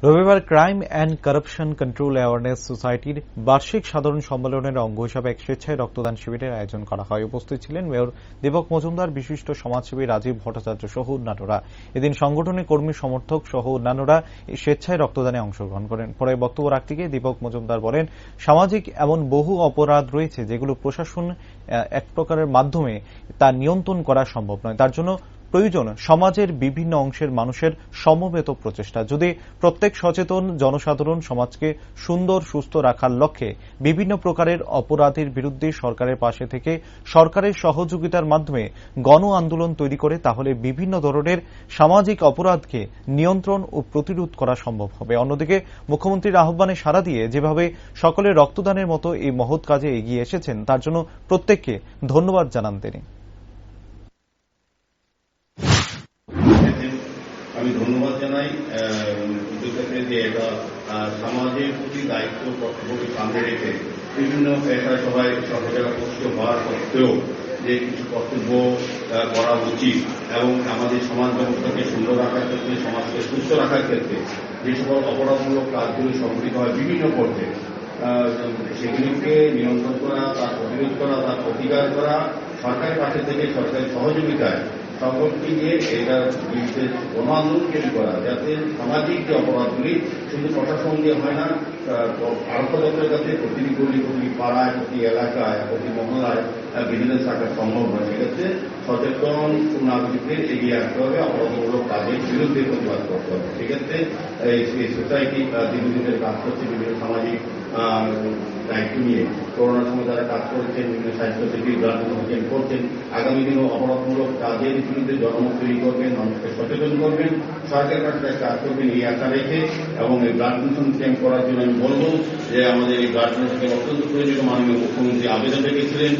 রবিবার crime and corruption control awareness সোসাইটির বার্ষিক সাধারণ সম্মেলনের অঙ্গ হিসাবে এক স্বেচ্ছায় রক্তদান শিবিরের আয়োজন করা হয়। উপস্থিত ছিলেন মেয়র দীপক মজুমদার, বিশিষ্ট সমাজসেবী রাজীব ভট্টাচার্য সহ অন্যান্যরা। এদিন সংগঠনের কর্মী সমর্থক সহ অন্যান্যরা স্বেচ্ছায় রক্তদানে অংশগ্রহণ করেন। পরে বক্তব্য রাখতে গিয়ে দীপক মজুমদার বলেন, সামাজিক এমন বহু অপরাধ রয়েছে যেগুলো প্রশাসন এক প্রকারের মাধ্যমে তা নিয়ন্ত্রণ করা সম্ভব নয়। তার জন্য প্রয়োজন সমাজের বিভিন্ন অংশের মানুষের সমবেত প্রচেষ্টা। যদি প্রত্যেক সচেতন জনসাধারণ সমাজকে সুন্দর সুস্থ রাখার লক্ষ্যে বিভিন্ন প্রকারের অপরাধের বিরুদ্ধে সরকারের পাশে থেকে সরকারের সহযোগিতার মাধ্যমে গণ আন্দোলন তৈরি করে, তাহলে বিভিন্ন ধরনের সামাজিক অপরাধকে নিয়ন্ত্রণ ও প্রতিরোধ করা সম্ভব হবে। অন্যদিকে মুখ্যমন্ত্রীর আহ্বানে সাড়া দিয়ে যেভাবে সকলে রক্তদানের মতো এই মহৎ কাজে এগিয়ে এসেছেন, তার জন্য প্রত্যেককে ধন্যবাদ জানান তিনি। আমি ধন্যবাদ জানাই উদ্যোক্তাকে যে এটা সমাজের প্রতি দায়িত্ব কর্তব্যকে সামনে রেখে বিভিন্ন পেশায় সবাই সরকারের অবস্থ হওয়ার সত্ত্বেও যে কিছু কর্তব্য করা উচিত এবং আমাদের সমাজ ব্যবস্থাকে সুন্দর রাখার ক্ষেত্রে, সমাজকে সুস্থ রাখার ক্ষেত্রে যে সকল অপরাধমূলক কাজগুলি সংঘটিত হয় বিভিন্ন পর্যায়ে, সেগুলিকে নিয়ন্ত্রণ করা, তার প্রতিরোধ করা, তার প্রতিকার করা, সরকারের কাছে থেকে সরকারের সহযোগিতায় সকলকে নিয়ে এটা বিরুদ্ধে গণ আন্দোলন তৈরি করা, যাতে সামাজিক যে অপরাধগুলি শুধু প্রশাসন দিয়ে হয় না, আরক্ষা দপ্তরের কাছে প্রতিটি গলি, প্রতি পাড়ায়, প্রতি এলাকায়, প্রতি মহলায় ভিজিলেন্স রাখা সম্ভব হয়। সেক্ষেত্রে সচেতন নাগরিকদের এগিয়ে আসতে হবে, অপরাধমূলক কাজের বিরুদ্ধে প্রতিবাদ করতে হবে। সেক্ষেত্রে এই সোসাইটি দীর্ঘদিনের কাজ করছে, বিভিন্ন সামাজিক দায়িত্ব নিয়ে করোনার সময় যারা কাজ করেছেন, বিভিন্ন স্বাস্থ্যসেবী ব্লাড ডোনেশন করছেন, আগামী দিনেও অপরাধমূলক কাজের বিরুদ্ধে জনমত তৈরি করবেন, মানুষকে সচেতন করবেন, সরকারের কাছে কাজ করবেন এই আশা রেখে। এবং এই ব্লাড ডোনেশন ক্যাম্প করার জন্য আমি বলব যে আমাদের এই ব্লাড ডোনেশন অত্যন্ত প্রয়োজনীয়, মাননীয় মুখ্যমন্ত্রী আবেদন রেখেছিলেন।